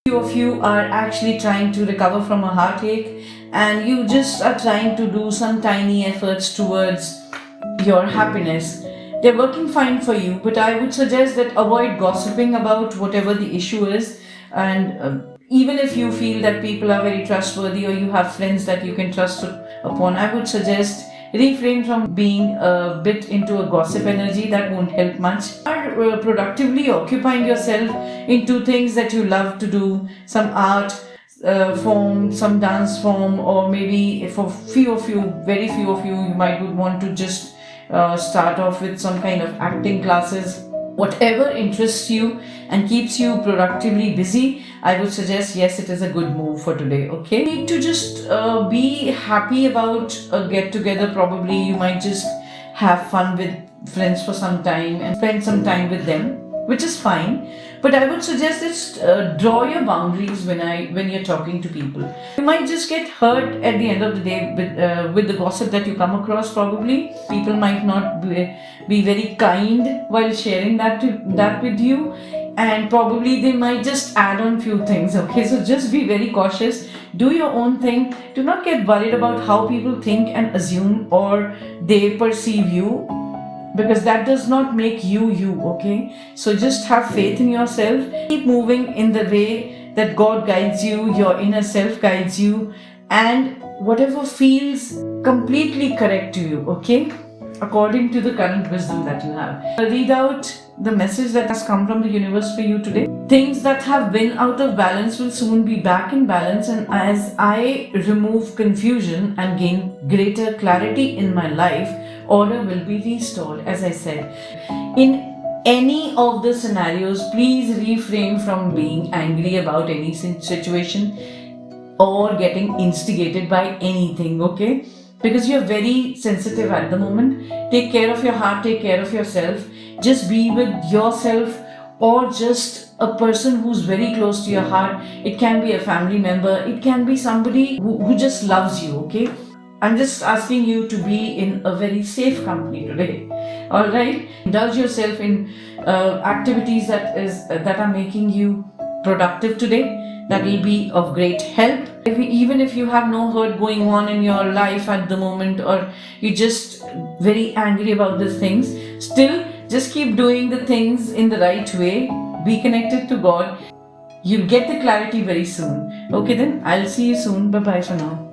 Few of you are actually trying to recover from a heartache, and you just are trying to do some tiny efforts towards your happiness. They're working fine for you, but I would suggest that avoid gossiping about whatever the issue is. And even if you feel that people are very trustworthy or you have friends that you can trust upon, I would suggest refrain from being a bit into a gossip energy. That won't help much. Are productively occupying yourself into things that you love to do, some art form, some dance form, or maybe for few of you, very few of you, you might would want to just start off with some kind of acting classes. Whatever interests you and keeps you productively busy, I would suggest yes, it is a good move for today. Okay, you need to just be happy about a get together. Probably you might just have fun with friends for some time and spend some time with them, which is fine. But I would suggest just draw your boundaries when you're talking to people. You might just get hurt at the end of the day with the gossip that you come across. Probably people might not be very kind while sharing that with you, and probably they might just add on few things. Okay, so just be very cautious. Do your own thing. Do not get worried about how people think and assume or they perceive you, because that does not make you. Okay, so just have faith in yourself. Keep moving in the way that God guides you, your inner self guides you, and whatever feels completely correct to you. Okay, according to the current wisdom that you have. Read out the message that has come from the universe for you today. Things that have been out of balance will soon be back in balance, and as I remove confusion and gain greater clarity in my life, order will be restored. As I said, in any of the scenarios, please refrain from being angry about any situation or getting instigated by anything. Okay, because you're very sensitive at the moment. Take care of your heart, take care of yourself. Just be with yourself, or just a person who's very close to your heart. It can be a family member, it can be somebody who just loves you. Okay, I'm just asking you to be in a very safe company today. All right, indulge yourself in activities that are making you productive today. That will be of great help. Even if you have no hurt going on in your life at the moment, or you're just very angry about these things, still just keep doing the things in the right way. Be connected to God. You'll get the clarity very soon. Okay, then I'll see you soon. Bye bye for now.